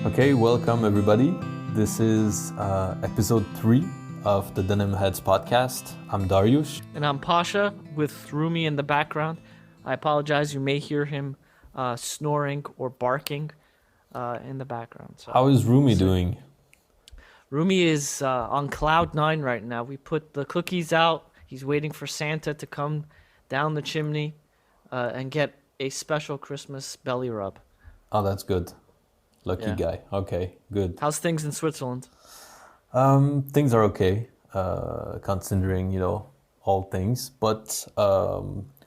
Okay, welcome everybody. This is episode 3 of the Denimheads podcast. I'm Dariush. And I'm Pasha with Rumi in the background. I apologize, you may hear him snoring or barking in the background. So, How is Rumi doing? Rumi is on cloud 9 right now. We put the cookies out. He's waiting for Santa to come down the chimney and get a special Christmas belly rub. Oh, that's good. Lucky guy. Okay, good. How's things in Switzerland? Things are okay, considering, all things. But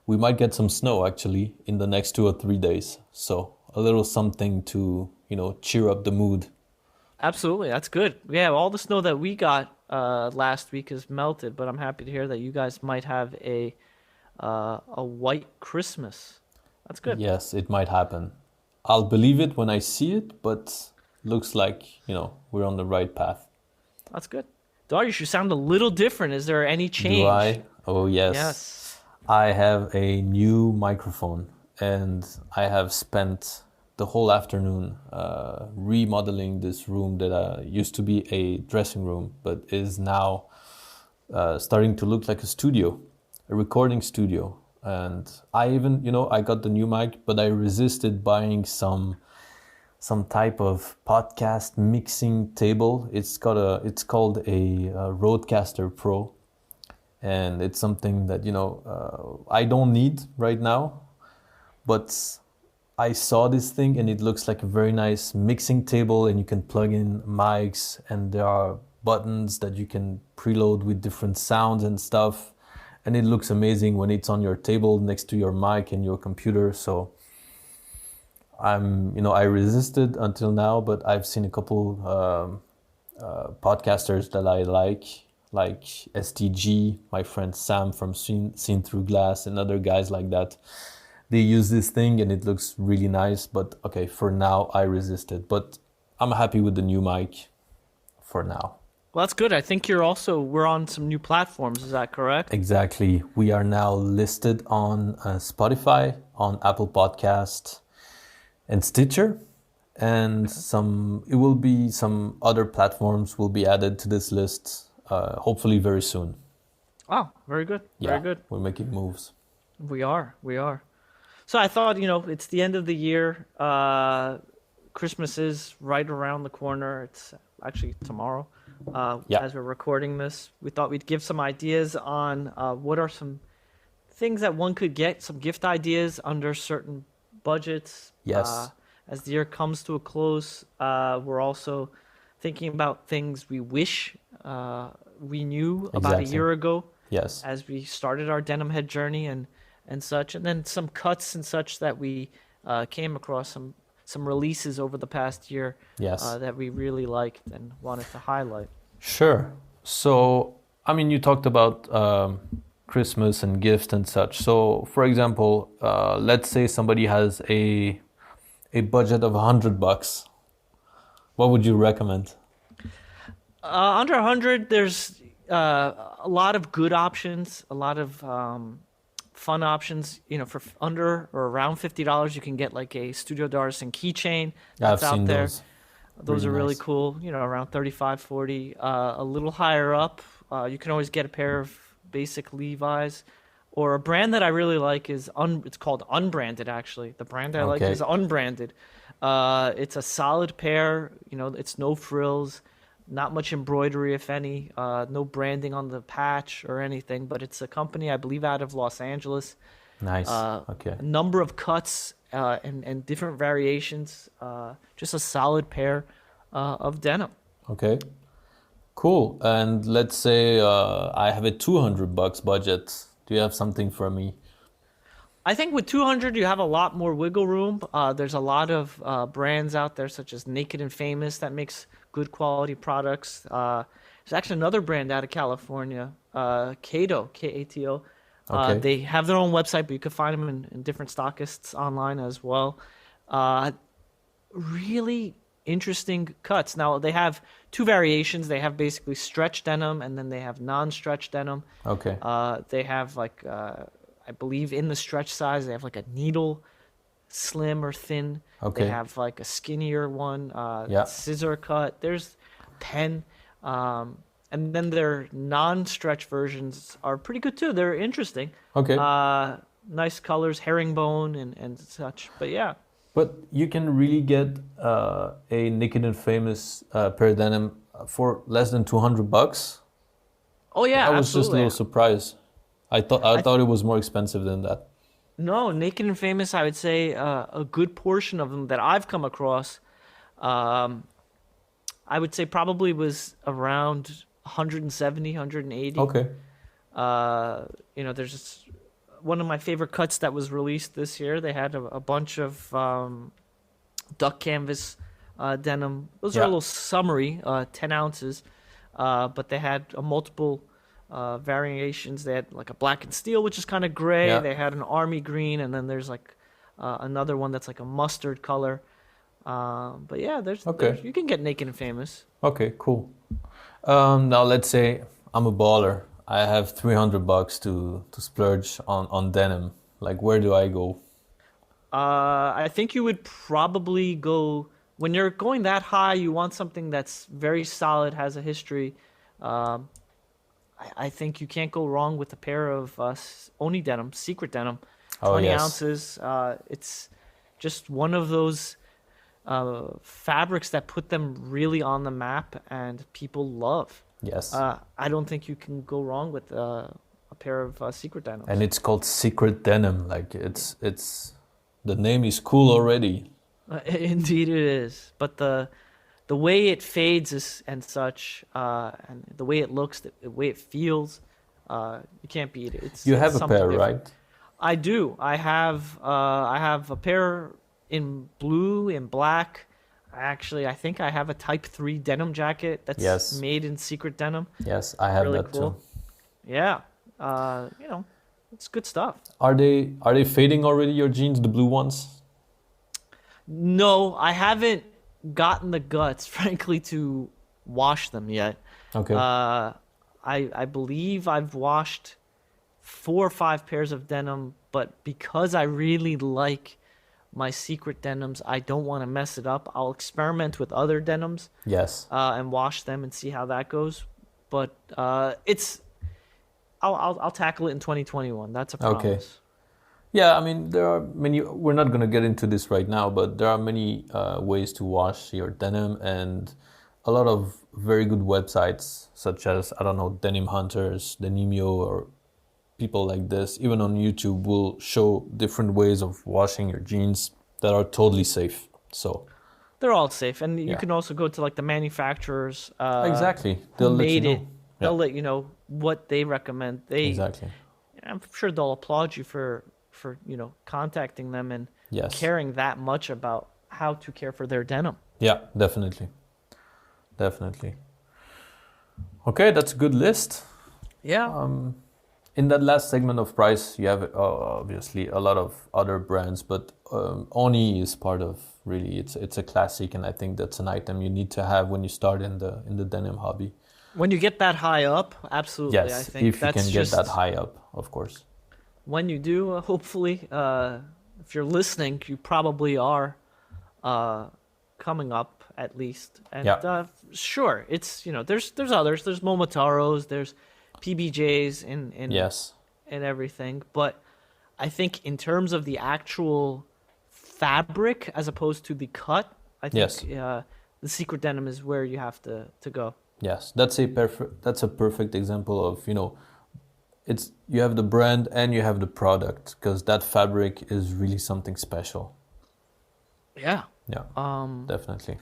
we might get some snow, actually, in the next 2 or 3 days. So a little something to, cheer up the mood. Absolutely, that's good. Yeah, all the snow that we got last week is melted, but I'm happy to hear that you guys might have a white Christmas. That's good. Yes, it might happen. I'll believe it when I see it, but looks like, we're on the right path. That's good. Darius, you sound a little different. Is there any change? Do I? Oh, yes. Yes. I have a new microphone, and I have spent the whole afternoon remodeling this room that used to be a dressing room, but is now starting to look like a studio, a recording studio. And I even, I got the new mic, but I resisted buying some type of podcast mixing table. It's called a Rodecaster Pro, and it's something that I don't need right now. But I saw this thing, and it looks like a very nice mixing table, and you can plug in mics, and there are buttons that you can preload with different sounds and stuff. And it looks amazing when it's on your table next to your mic and your computer. So I resisted until now, but I've seen a couple podcasters that I like STG, my friend Sam from Seen Through Glass, and other guys like that. They use this thing and it looks really nice. But okay, for now I resisted. But I'm happy with the new mic for now. Well, that's good. I think we're on some new platforms. Is that correct? Exactly. We are now listed on Spotify, on Apple Podcast, and Stitcher, and some other platforms will be added to this list, hopefully very soon. Oh, very good. Very good. We're making moves. We are. So I thought, it's the end of the year. Christmas is right around the corner. It's actually tomorrow. As we're recording this, we thought we'd give some ideas on what are some things that one could get, some gift ideas under certain budgets. Yes. As the year comes to a close, we're also thinking about things we wish we knew about a year ago. Yes. As we started our denim head journey and such, and then some cuts and such that we came across, some releases over the past year. Yes. That we really liked and wanted to highlight. Sure. So, you talked about Christmas and gifts and such. So, for example, let's say somebody has a budget of $100. What would you recommend? Under 100, there's a lot of good options, a lot of fun options. For under or around $50, you can get like a Studio Darson keychain that's I've out seen there. Those are really nice. cool. Around 35, 40. A little higher up, you can always get a pair of basic Levi's, or a brand that I really like is it's called Unbranded. Actually, the brand I like is Unbranded. It's a solid pair. It's no frills, not much embroidery, if any. No branding on the patch or anything. But it's a company, I believe, out of Los Angeles. Nice. Okay. A number of cuts and different variations. Just a solid pair of denim. Okay. Cool. And let's say I have a $200 budget. Do you have something for me? I think with 200, you have a lot more wiggle room. There's a lot of brands out there, such as Naked and Famous, that makes good quality products. There's actually another brand out of California, Kato, Kato. Okay. They have their own website, but you can find them in different stockists online as well. Really interesting cuts. Now, they have two variations. They have basically stretch denim, and then they have non-stretch denim. Okay. They have I believe in the stretch size, they have like a needle slim or thin. Okay. They have like a skinnier one, Yeah. scissor cut. There's 10. And then their non-stretch versions are pretty good too. They're interesting. Okay. Nice colors, herringbone and such. But yeah. But you can really get a Naked and Famous pair of denim for less than $200. Oh yeah, I was just a absolutely. little surprised. I thought it was more expensive than that. No, Naked and Famous, I would say a good portion of them that I've come across, I would say probably was around 170, 180. Okay. There's just one of my favorite cuts that was released this year. They had a bunch of duck canvas denim. Those are a little summery, 10 ounces, but they had multiple variations. They had like a black and steel, which is kind of gray. Yeah. They had an army green, and then there's like another one that's like a mustard color. But yeah, there's you can get Naked and Famous. Okay, cool. Now let's say I'm a baller. I have $300 to splurge on denim. Like, where do I go? I think you would probably go when you're going that high. You want something that's very solid, has a history. I think you can't go wrong with a pair of Oni denim, Secret denim, 20 ounces. It's just one of those fabrics that put them really on the map and people love. Yes. I don't think you can go wrong with a pair of Secret denims. And it's called Secret Denim. Like, it's the name is cool already. Indeed it is. But the way it fades and such, and the way it looks, the way it feels, you can't beat it. You have it's a pair, different. right? I do. I have a pair in blue and black. Actually, I think I have a Type 3 denim jacket that's made in Secret denim. Yes, I have really that cool. too. Yeah. It's good stuff. Are they fading already, your jeans, the blue ones? No, I haven't gotten the guts, frankly, to wash them yet. Okay. I believe I've washed 4 or 5 pairs of denim, but because I really like my Secret denims, I don't want to mess it up. I'll experiment with other denims. Yes. And wash them and see how that goes. But I'll tackle it in 2021. That's a promise. Okay. Yeah, I mean, there are many. We're not going to get into this right now, but there are many ways to wash your denim, and a lot of very good websites, such as, I don't know, Denim Hunters, Denimio, or people like this, even on YouTube, will show different ways of washing your jeans that are totally safe. So they're all safe, and you can also go to like the manufacturers. Exactly, they'll let you know. They'll let you know what they recommend. Exactly. I'm sure they'll applaud you for contacting them and caring that much about how to care for their denim. Yeah, definitely. Okay, that's a good list. Yeah. In that last segment of price, you have obviously a lot of other brands, but Oni is part of, really, it's a classic, and I think that's an item you need to have when you start in the denim hobby. When you get that high up, absolutely. Yes, I think if you that's can get that high up, of course. When you do, hopefully, if you're listening, you probably are coming up at least. And sure, it's there's others. There's Momotaros, there's PBJs and everything. But I think in terms of the actual fabric as opposed to the cut, I think the Secret denim is where you have to go. Yes, that's a perfect example of, you have the brand and you have the product, because that fabric is really something special. Yeah. Yeah. Definitely.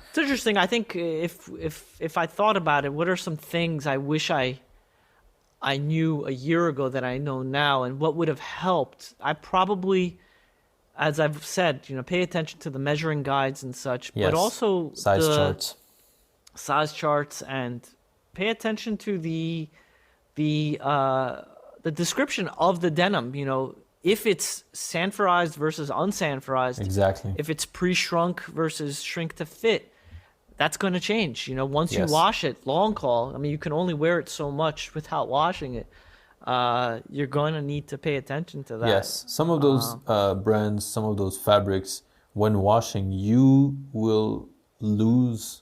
It's interesting. I think if I thought about it, what are some things I wish I knew a year ago that I know now, and what would have helped? I probably, as I've said, pay attention to the measuring guides and such, but also size charts, and pay attention to the description of the denim. If it's sanforized versus unsanforized. Exactly. If it's pre-shrunk versus shrink to fit, that's going to change. Once you wash it, long call. I mean, you can only wear it so much without washing it. you're going to need to pay attention to that. Yes, some of those brands, some of those fabrics, when washing, you will lose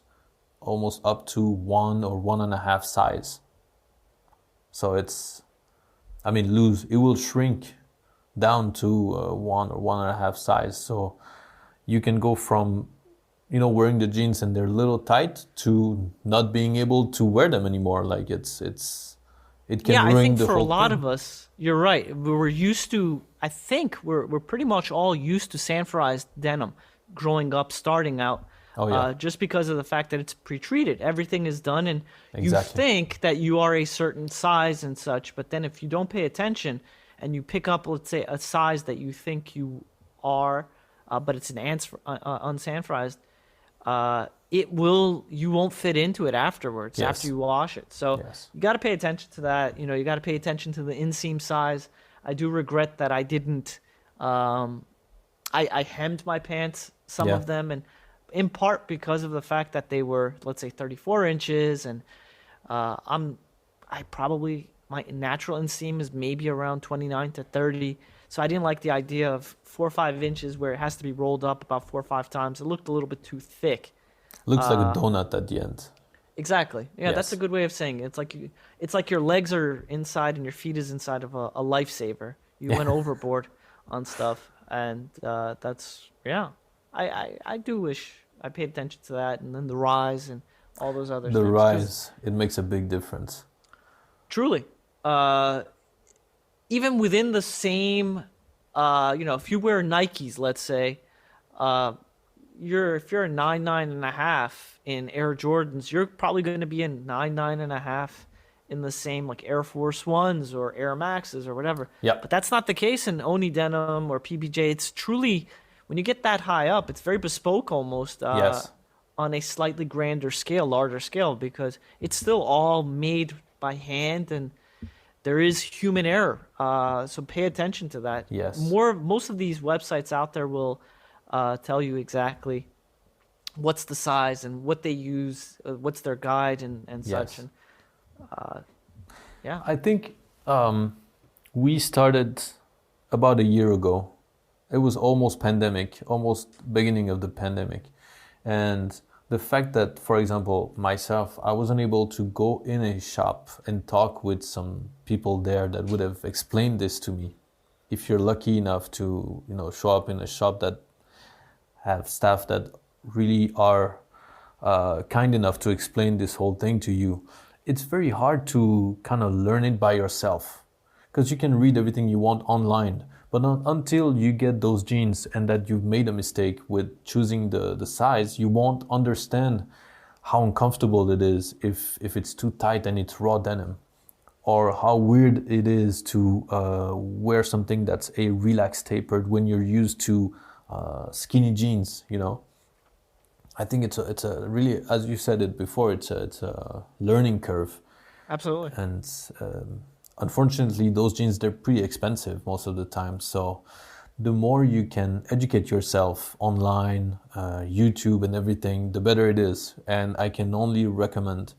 almost up to 1 or 1.5 size. So it will shrink down to 1 or 1.5 size. So you can go from, wearing the jeans and they're a little tight to not being able to wear them anymore. Like it can Yeah, I ruin think the for a whole lot thing. of us, you're right. We're used to, I think we're pretty much all used to sanforized denim growing up, starting out, Oh yeah, just because of the fact that it's pre-treated. Everything is done, and you exactly. think that you are a certain size and such, but then if you don't pay attention and you pick up, let's say, a size that you think you are, but it's unsanforized, you won't fit into it afterwards after Yes, you wash it. So yes. you got to pay attention to that. You got to pay attention to the inseam size. I do regret that I didn't. I hemmed my pants, some Yeah. of them, and in part because of the fact that they were, let's say, 34 inches, and my natural inseam is maybe around 29 to 30. So I didn't like the idea of 4 or 5 inches where it has to be rolled up about 4 or 5 times. It looked a little bit too thick. Looks like a donut at the end. Exactly. Yeah, that's a Yes. good way of saying it. It's like your legs are inside and your feet is inside of a lifesaver. You went overboard on stuff, and yeah. I do wish I paid attention to that, and then the rise and all those other The things. 'Cause rise, it makes a big difference. truly, uh, even within the same, if you wear Nikes, let's say, uh, if you're a 9.5 in Air Jordans, you're probably going to be in 9.5 in the same like Air Force Ones or Air Maxes or whatever. Yep. But that's not the case in Oni denim or PBJ. It's truly when you get that high up, it's very bespoke almost. Yes. On a slightly grander scale, larger scale, because it's still all made by hand and there is human error. So pay attention to that. Yes. Most of these websites out there will tell you exactly what's the size and what they use, what's their guide and such. Yes. And yeah, I think we started about a year ago. It was almost pandemic, almost beginning of the pandemic. And the fact that, for example, myself, I wasn't able to go in a shop and talk with some people there that would have explained this to me. If you're lucky enough to, show up in a shop that have staff that really are kind enough to explain this whole thing to you, it's very hard to kind of learn it by yourself, because you can read everything you want online, but not until you get those jeans and that you've made a mistake with choosing the size, you won't understand how uncomfortable it is if it's too tight and it's raw denim, or how weird it is to wear something that's a relaxed tapered when you're used to skinny jeans. I think it's a really, as you said it before, it's a learning curve. absolutely. And unfortunately, those jeans, they're pretty expensive most of the time. So the more you can educate yourself online, YouTube and everything, the better it is. And I can only recommend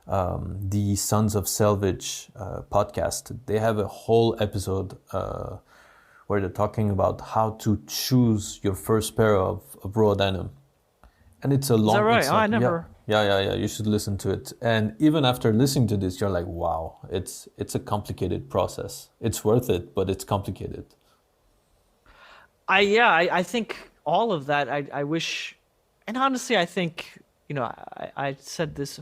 the Sons of Selvage podcast. They have a whole episode where they're talking about how to choose your first pair of raw denim. And it's a long... Is that right? It's I never... Yeah. You should listen to it. And even after listening to this, you're like, wow, it's a complicated process. It's worth it, but it's complicated. I think all of that, I wish, and honestly, I think, I said this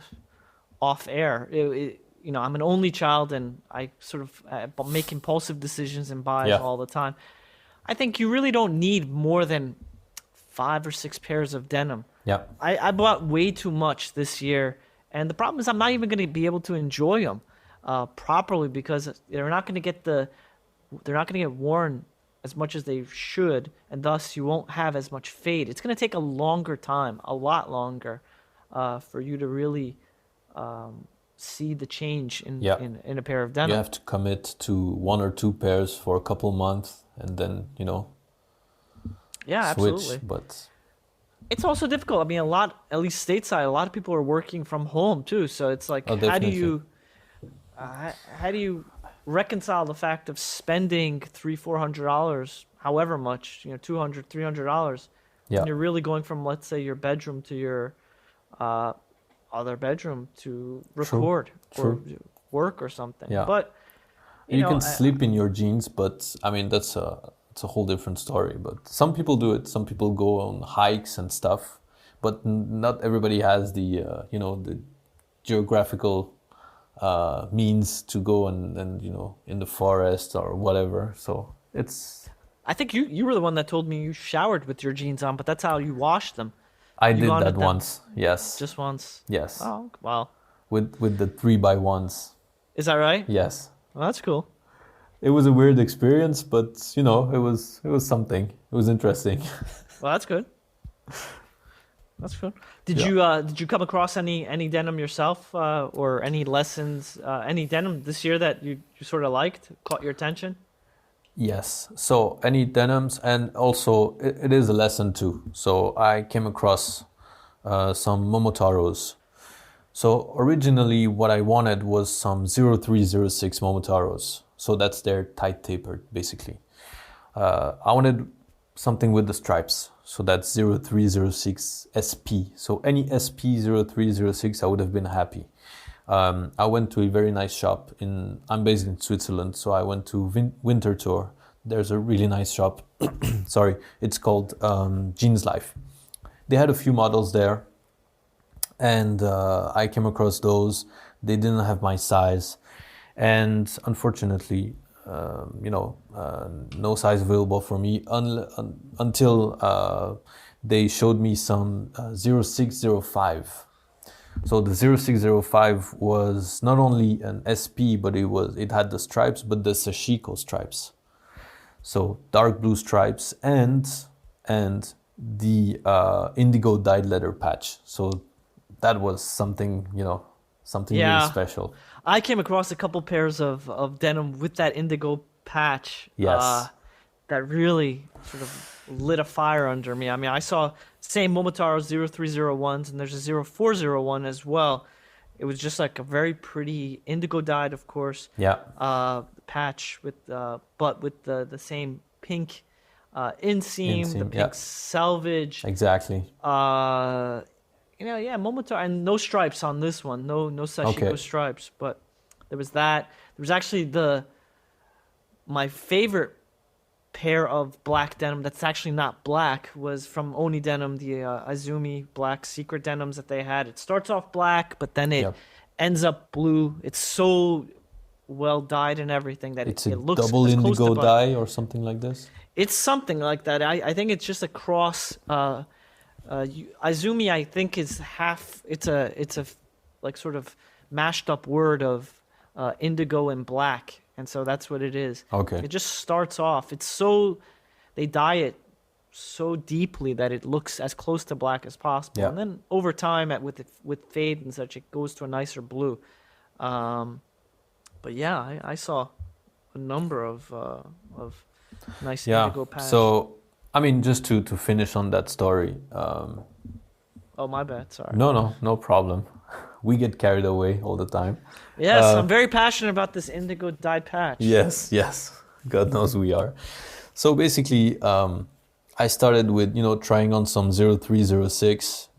off air. I'm an only child and I sort of make impulsive decisions and buys all the time. I think you really don't need more than 5 or 6 pairs of denim. Yeah. I bought way too much this year, and the problem is I'm not even going to be able to enjoy them properly because they're not going to get worn as much as they should, and thus you won't have as much fade. It's going to take a longer time, a lot longer, for you to really see the change in a pair of denim. You have to commit to 1 or 2 pairs for a couple months and then, Yeah, switch. absolutely. But it's also difficult. I mean, at least stateside, a lot of people are working from home too. So it's like, Oh, how do definitely. you reconcile the fact of spending $300-400, however much, $200-300, Yeah, and you're really going from, let's say, your bedroom to your uh, other bedroom to true, record or true. work or something. Yeah. But you You know, can sleep in your jeans, but I mean that's it's a whole different story. But some people do it. Some people go on hikes and stuff, but not everybody has the the geographical means to go and in the forest or whatever. So it's I think you were the one that told me you showered with your jeans on, but that's how you washed them. I You did that wanted them once. Yes, just once. yes, Oh, well, with the 3x1s. is that right? Yes, Well, that's cool. it was a weird experience, but it was something. It was interesting. Well, that's good. That's good. Yeah. Did you come across any denim yourself, or any lessons, any denim this year that you sort of liked, caught your attention? Yes. So any denims, and also it is a lesson too. So I came across some Momotaros. So originally, what I wanted was some 0306 Momotaros. So that's their tight tapered, basically. I wanted something with the stripes. So that's 0306 SP. So any SP 0306, I would have been happy. I went to a very nice shop I'm based in Switzerland, so I went to Winter Tour. There's a really nice shop. Sorry, it's called Jeans Life. They had a few models there, and I came across those. They didn't have my size, and unfortunately, no size available for me until they showed me some 0605. So the 0605 was not only an SP, but it had the stripes, but the sashiko stripes. So dark blue stripes and the indigo dyed leather patch. So that was something, something really Yeah, special. I came across a couple pairs of denim with that indigo patch. Yes. That really sort of lit a fire under me. I mean, I saw same Momotaro 0301s, and there's a 0401 as well. It was just like a very pretty indigo dyed, of course. Yeah. Patch with but with the same pink inseam, the Inseam, pink yeah. selvage. Exactly. Yeah, Momotaro, and no stripes on this one. No sashiko Okay. stripes, but there was that. There was actually my favorite pair of black denim that's actually not black was from Oni Denim, the Izumi black secret denims that they had. It starts off black, but then it Yep. ends up blue. It's so well dyed and everything that It's a it looks double as close to indigo black. dye or something like this. It's something like that. I think it's just a cross. Izumi, I think, is half. It's a like sort of mashed up word of indigo and black, and so that's what it is. Okay. It just starts off. They dye it so deeply that it looks as close to black as possible, Yeah. and then over time, with fade and such, it goes to a nicer blue. But yeah, I saw a number of nice Yeah. indigo patch. So, I mean, just to finish on that story. Oh, my bad. Sorry. No problem. We get carried away all the time. Yes, I'm very passionate about this indigo dyed patch. Yes. God knows we are. So basically, I started with, trying on some 0306.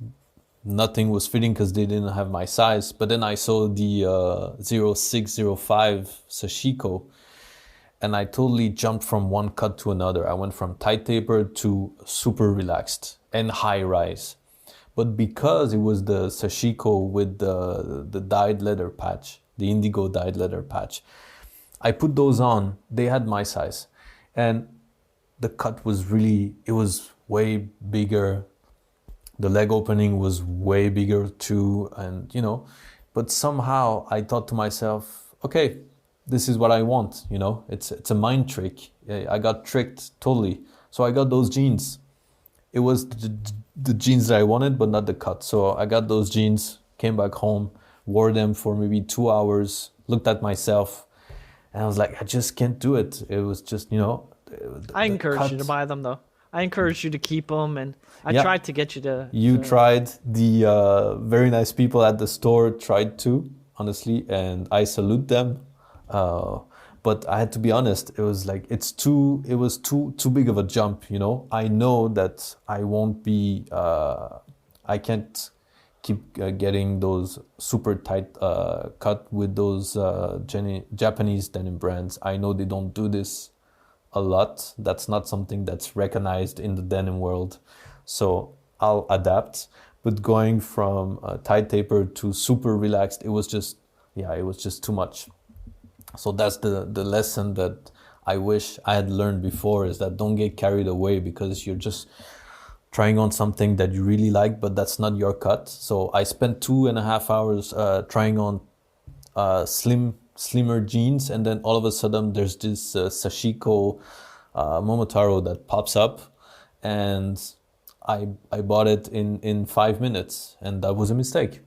Nothing was fitting because they didn't have my size. But then I saw the 0605 Sashiko, and I totally jumped from one cut to another. I went from tight taper to super relaxed and high rise. But because it was the Sashiko with the dyed leather patch, the indigo dyed leather patch, I put those on. They had my size. And the cut was it was way bigger. The leg opening was way bigger too. And, but somehow I thought to myself, okay, this is what I want. It's a mind trick. I got tricked totally. So I got those jeans. It was the jeans that I wanted, but not the cut. So I got those jeans, came back home, wore them for maybe 2 hours, looked at myself, and I was like, I just can't do it. It was just, I encouraged you to cut. buy them, though. I encouraged you to keep them, and I Yeah. tried to get you to. You tried. The very nice people at the store tried too, honestly, and I salute them. But I had to be honest. It was like it was too big of a jump. You know, I know that I won't be. I can't keep getting those super tight cut with those Japanese denim brands. I know they don't do this a lot. That's not something that's recognized in the denim world. So I'll adapt. But going from tight taper to super relaxed, it was just too much. So that's the lesson that I wish I had learned before, is that don't get carried away because you're just trying on something that you really like, but that's not your cut. So I spent 2.5 hours trying on slimmer jeans, and then all of a sudden there's this Sashiko Momotaro that pops up, and I bought it in 5 minutes, and that was a mistake.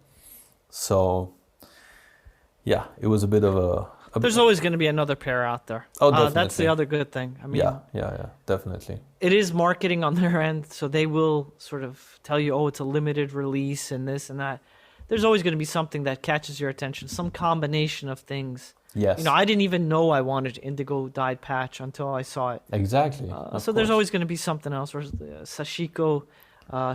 So yeah, it was a bit of a There's always going to be another pair out there. Oh, definitely. That's the other good thing. I mean, yeah, definitely. It is marketing on their end, so they will sort of tell you, oh, it's a limited release and this and that. There's always going to be something that catches your attention, some combination of things. Yes. You know, I didn't even know I wanted indigo dyed patch until I saw it. Exactly. So there's always going to be something else, or sashiko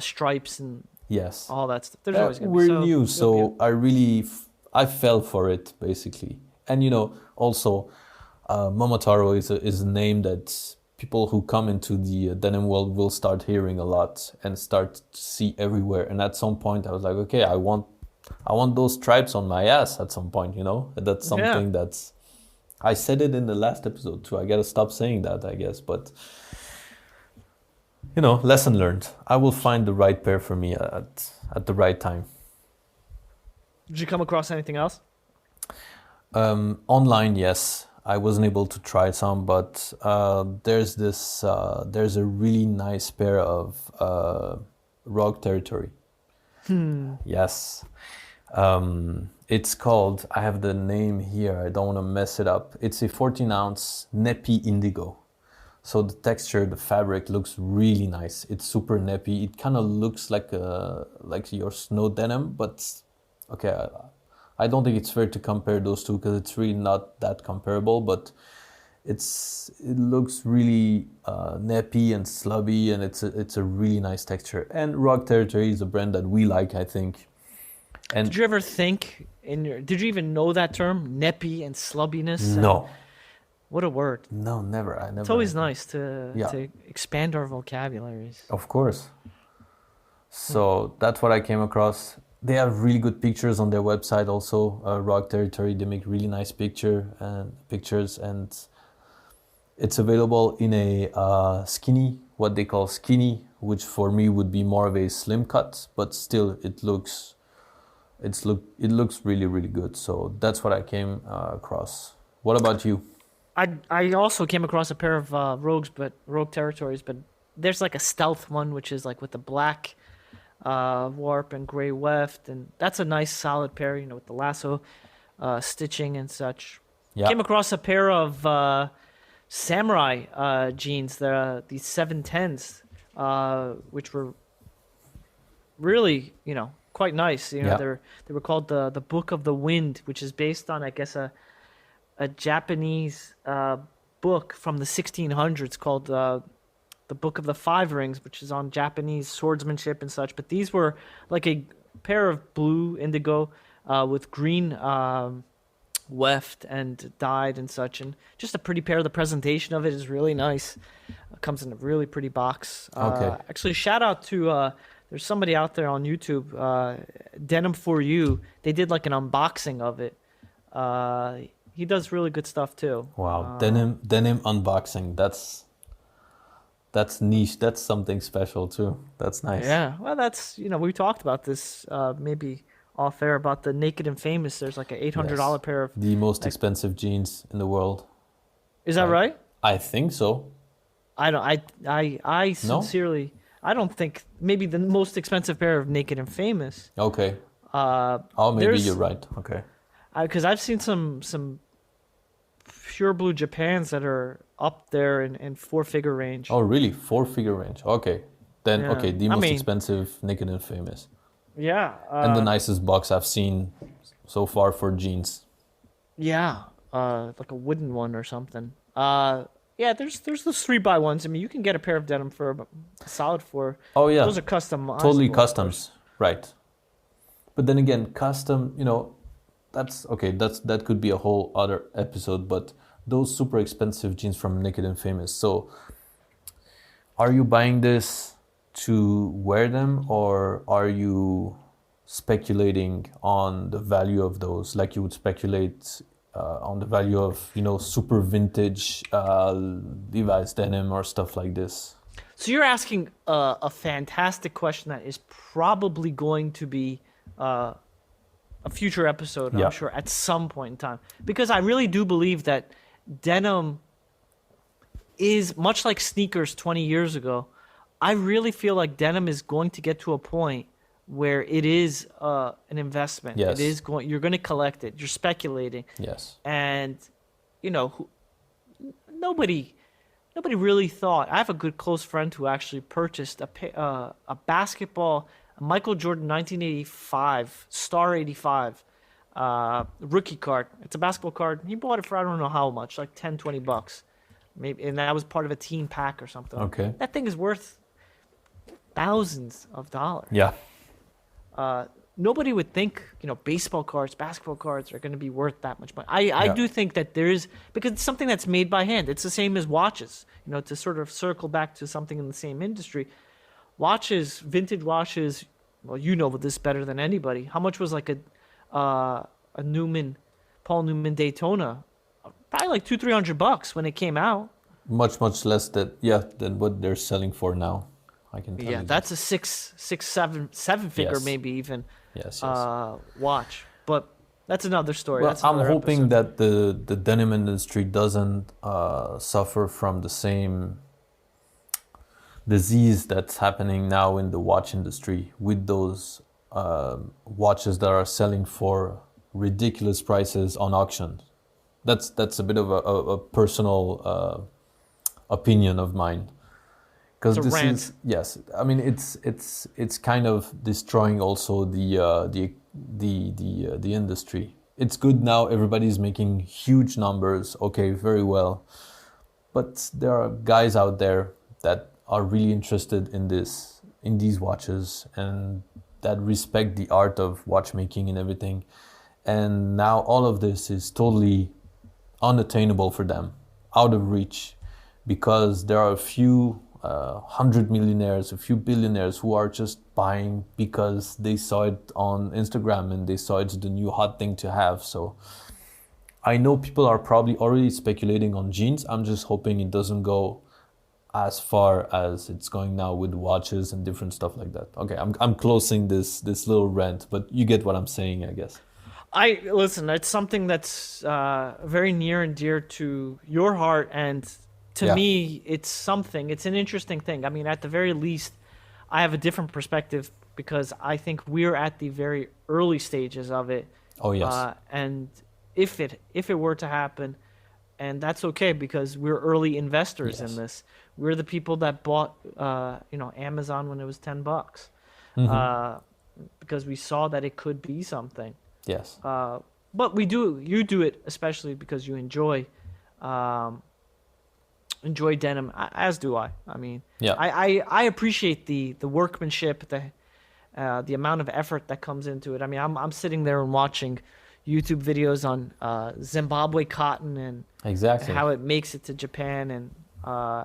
stripes and yes, all that stuff. There's always going to be. We're new, so I fell for it basically. And you know, also Momotaro is a name that people who come into the denim world will start hearing a lot and start to see everywhere. And at some point I was like, okay, I want those stripes on my ass at some point, you know? That's something that's... I said it in the last episode too. I gotta stop saying that, I guess. But, you know, lesson learned. I will find the right pair for me at the right time. Did you come across anything else? Online, yes. I wasn't able to try some, but there's a really nice pair of Rogue Territory. Yes. It's called, I have the name here, I don't want to mess it up. It's a 14-ounce Neppy Indigo. So the texture, the fabric looks really nice. It's super neppy. It kind of looks like your snow denim, but okay, I don't think it's fair to compare those two because it's really not that comparable, but it looks really nappy and slubby, and it's a really nice texture. And Rogue Territory is a brand that we like, I think. And did you ever think did you even know that term, neppy and slubbiness? No. What a word. No, never. I never. It's always nice to expand our vocabularies. Of course. So that's what I came across. They have really good pictures on their website also, Rogue Territory. They make really nice pictures, and it's available in a skinny, what they call skinny, which for me would be more of a slim cut, but still it looks really, really good. So that's what I came across. What about you? I also came across a pair of Rogue Territories, but there's like a stealth one, which is like with the black warp and gray weft, and that's a nice solid pair, you know, with the lasso stitching and such. Yeah. Came across a pair of samurai jeans, these 710s, which were really, you know, quite nice. You know, they were called the Book of the Wind, which is based on, I guess, a Japanese book from the 1600s called the Book of the Five Rings, which is on Japanese swordsmanship and such. But these were like a pair of blue indigo with green weft and dyed and such, and just a pretty pair. The presentation of it is really nice. It comes in a really pretty box. Okay. Actually, shout out to there's somebody out there on YouTube, Denim for You. They did like an unboxing of it. He does really good stuff too. Wow, denim unboxing. That's niche. That's something special too. That's nice. Yeah. Well, that's, you know, we talked about this maybe off air about the Naked and Famous. There's like an $800 pair of the most expensive jeans in the world. Is that right? I think so. I sincerely, I don't think, maybe the most expensive pair of Naked and Famous. Okay. Maybe you're right. Okay. Because I've seen some pure blue Japans that are up there in 4-figure range. Oh, really? 4-figure range. Okay. Then, the most expensive Naked and Famous. Yeah. And the nicest box I've seen so far for jeans. Yeah. like a wooden one or something. Yeah, there's those 3x1s. I mean, you can get a pair of denim for a solid four. Oh yeah, Those are customizable, totally of course. customs, right? But then again, custom, that's okay. That could be a whole other episode. But those super expensive jeans from Naked and Famous. So, are you buying this to wear them, or are you speculating on the value of those, like you would speculate on the value of super vintage Levi's denim or stuff like this? So you're asking a fantastic question that is probably going to be a future episode, Yeah. I'm sure, at some point in time. Because I really do believe that denim is much like sneakers 20 years ago. I really feel like denim is going to get to a point where it is an investment. Yes. You're going to collect it. You're speculating. Yes. And, nobody really thought. I have a good close friend who actually purchased a basketball, a Michael Jordan 1985 Star 85 rookie card. It's a basketball card. He bought it for I don't know how much, like $10-20, maybe, and that was part of a team pack or something. Okay. That thing is worth thousands of dollars. Yeah. Nobody would think, baseball cards, basketball cards are going to be worth that much money. I do think that there is, because it's something that's made by hand. It's the same as watches, to sort of circle back to something in the same industry. Watches, vintage watches, well, you know this better than anybody. How much was like a Paul Newman Daytona? Probably like $200-300 when it came out. Much less than what they're selling for now. I can tell you. Yeah, that's a seven figure, Yes. maybe even. Yes. Watch. But that's another story. Well, That's I'm another hoping episode. that the denim industry doesn't suffer from the same disease that's happening now in the watch industry with those watches that are selling for ridiculous prices on auction. That's a bit of a personal opinion of mine. Because It's a this rant. is, yes, I mean it's kind of destroying also the industry. It's good now, everybody's making huge numbers, okay, very well, but there are guys out there that are really interested in these watches and that respect the art of watchmaking and everything, and now all of this is totally unattainable for them, out of reach, because there are a few 100 millionaires, a few billionaires who are just buying because they saw it on Instagram and they saw it's the new hot thing to have. So I know people are probably already speculating on jeans. I'm just hoping it doesn't go as far as it's going now with watches and different stuff like that. Okay, I'm closing this little rant, but you get what I'm saying, I guess. Listen, it's something that's very near and dear to your heart, and to Yeah. me, it's an interesting thing. I mean, at the very least, I have a different perspective because I think we're at the very early stages of it. Oh yes. And if it were to happen, and that's okay because we're early investors Yes. in this. We're the people that bought, Amazon when it was $10, because we saw that it could be something. Yes. But you do it especially because you enjoy denim, as do I. I mean, Yeah. I appreciate the workmanship, the amount of effort that comes into it. I mean, I'm sitting there and watching YouTube videos on Zimbabwe cotton and Exactly. how it makes it to Japan, and I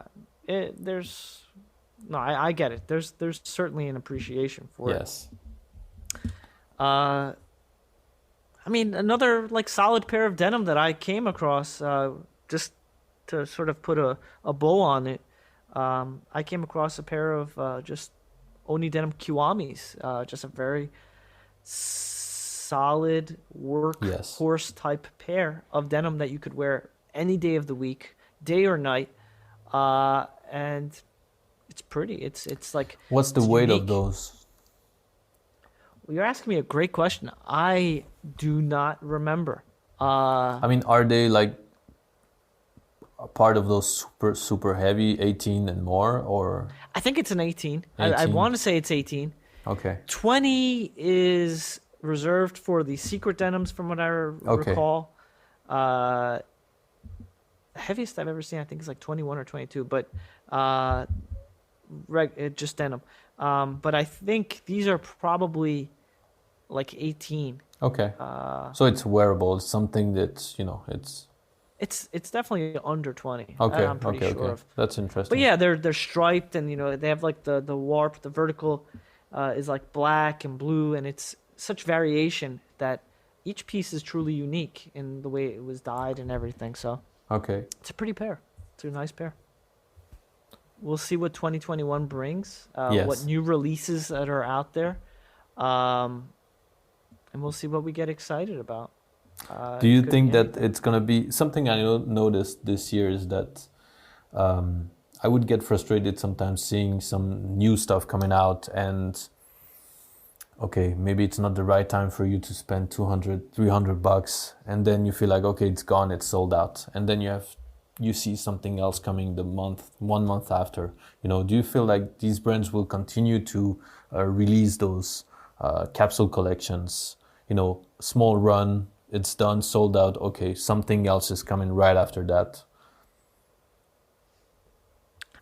get it. There's certainly an appreciation for it. Yes. I mean, another like solid pair of denim that I came across, just to sort of put a bow on it. I came across a pair of just Oni denim Kiwamis, just a very solid workhorse type pair of denim that you could wear any day of the week, day or night, and it's pretty. It's like, What's the it's weight unique. of those? Well, you're asking me a great question. I do not remember. I mean, are they like a part of those super heavy 18 and more, or I think it's an 18. I 18. want to say it's 18. okay? 20 is reserved for the secret denims, from what I Okay. recall. The heaviest I've ever seen, I think, is like 21 or 22, but just denim. But I think these are probably like 18. Okay. So it's wearable. It's something that's, It's definitely under 20. Okay. I'm pretty Okay. sure Okay. of. That's interesting. But yeah, they're striped, and they have like the warp, the vertical is like black and blue, and it's such variation that each piece is truly unique in the way it was dyed and everything. So Okay. it's a pretty pair. It's a nice pair. We'll see what 2021 brings, Yes. what new releases that are out there, and we'll see what we get excited about. Do you Could be think that anything. it's gonna be something I noticed this year is that I would get frustrated sometimes seeing some new stuff coming out and okay, maybe it's not the right time for you to spend 200, $300 and then you feel like, okay, it's gone, it's sold out. And then you see something else coming 1 month after. Do you feel like these brands will continue to release those capsule collections, small run, it's done, sold out, okay, something else is coming right after that?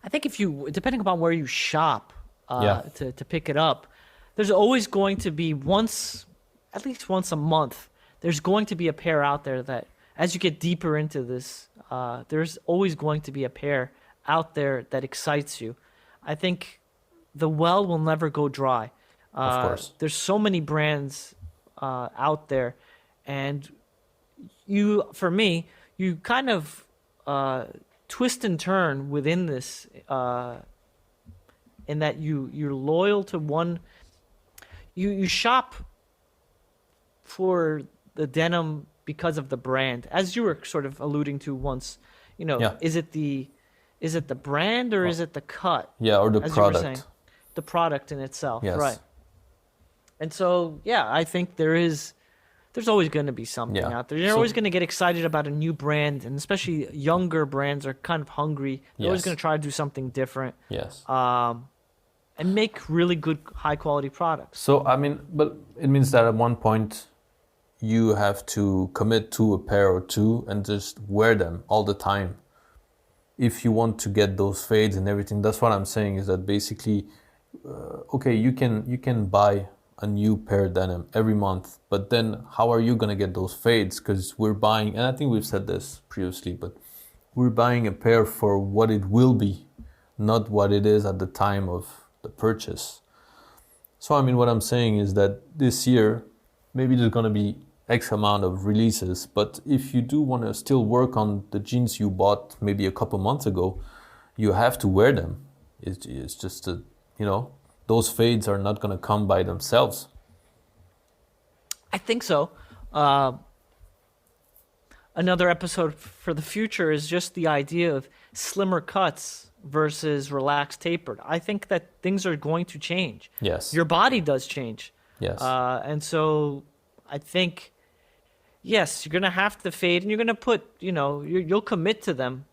I think depending upon where you shop, Yeah. to pick it up, there's always going to be at least once a month, there's going to be a pair out there that, as you get deeper into this, there's always going to be a pair out there that excites you. I think the well will never go dry. Of course. There's so many brands out there, and for me, you kind of twist and turn within this, in that you're loyal to one. You shop for the denim because of the brand, as you were sort of alluding to once. Yeah. Is it the brand or is it the cut? Yeah, or the As you were saying, product. the product in itself, Yes. right? And so, yeah, I think there's always going to be something Yeah. out there. You're always going to get excited about a new brand, and especially younger brands are kind of hungry. They're always Yes. going to try to do something different, Yes. and make really good, high quality products. So, but it means that at one point you have to commit to a pair or two and just wear them all the time. If you want to get those fades and everything, that's what I'm saying is that basically, okay, you can buy a new pair of denim every month, but then how are you going to get those fades? Because we're buying, and I think we've said this previously, but we're buying a pair for what it will be, not what it is at the time of the purchase. So what I'm saying is that this year maybe there's going to be X amount of releases, but if you do want to still work on the jeans you bought maybe a couple months ago, you have to wear them. It's just those fades are not going to come by themselves. I think so. Another episode for the future is just the idea of slimmer cuts versus relaxed tapered. I think that things are going to change. Yes. Your body does change. Yes. And so I think, yes, you're going to have to fade, and you're going to put, you'll commit to them.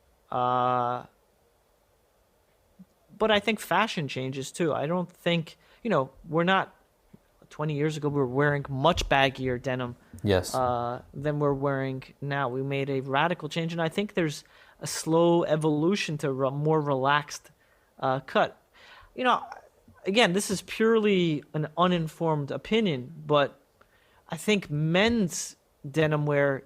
But I think fashion changes too. I don't think, we're not, 20 years ago, we were wearing much baggier denim Yes. than we're wearing now. We made a radical change, and I think there's a slow evolution to a more relaxed cut. Again, this is purely an uninformed opinion, but I think men's denim wear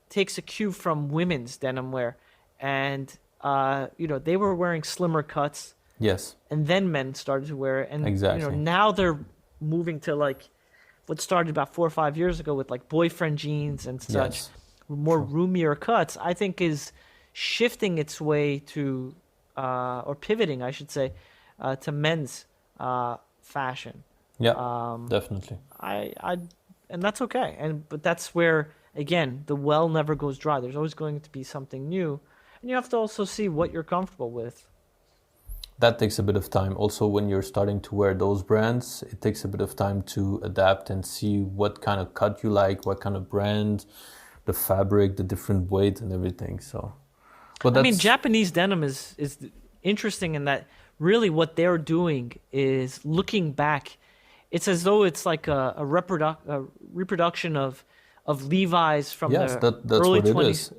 takes a cue from women's denim wear, and they were wearing slimmer cuts. Yes. And then men started to wear it. And Exactly. now they're moving to like what started about 4 or 5 years ago with like boyfriend jeans and such, Yes. more roomier cuts, I think is shifting its way to, or pivoting, I should say, to men's fashion. Yeah, definitely. And that's okay. But that's where, again, the well never goes dry. There's always going to be something new. And you have to also see what you're comfortable with. That takes a bit of time. Also, when you're starting to wear those brands, it takes a bit of time to adapt and see what kind of cut you like, what kind of brand, the fabric, the different weight and everything. So, but Japanese denim is interesting in that really what they're doing is looking back. It's as though it's like a reproduction of of Levi's from Yes, the that's early what it 20s. is.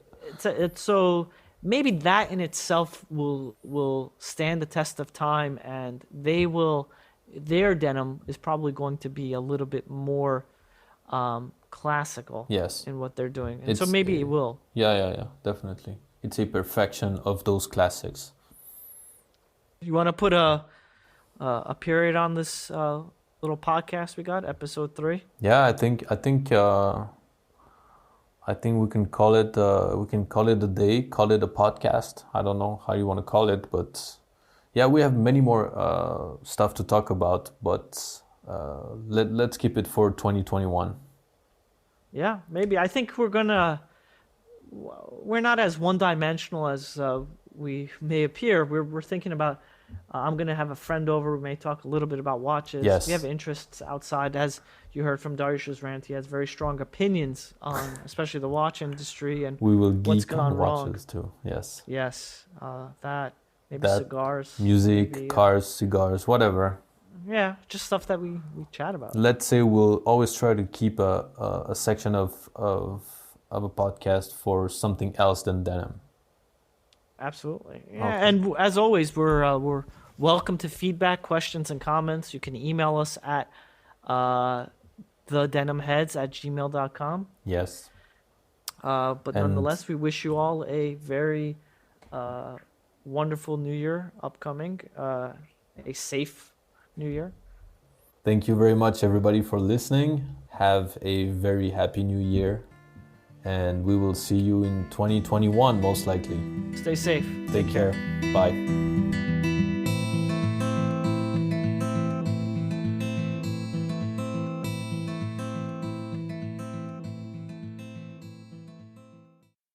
It's so maybe that in itself will stand the test of time, and their denim is probably going to be a little bit more classical Yes, in what they're doing, and so it's maybe it will. yeah, definitely. It's a perfection of those classics. You want to put a period on this little podcast we got, episode 3? Yeah, I think we can call it a day, call it a podcast. I don't know how you want to call it, but yeah, we have many more stuff to talk about, but let's keep it for 2021. Yeah, maybe. I think we're not as one-dimensional as we may appear. We're thinking about. I'm gonna have a friend over. We may talk a little bit about watches. Yes. We have interests outside, as you heard from Dariush's rant. He has very strong opinions on, especially the watch industry and We will what's geek on gone wrong. watches too. Yes. Yes, maybe cigars, music, maybe, cars, cigars, whatever. yeah, just stuff that we chat about. Let's say we'll always try to keep a section of a podcast for something else than denim. Absolutely. Yeah, Okay. and as always, we're welcome to feedback, questions, and comments. You can email us at thedenimheads@gmail.com. Yes. But nonetheless, we wish you all a very wonderful New Year upcoming, a safe New Year. Thank you very much, everybody, for listening. Have a very happy New Year. And we will see you in 2021, most likely. Stay safe. Take care. Bye.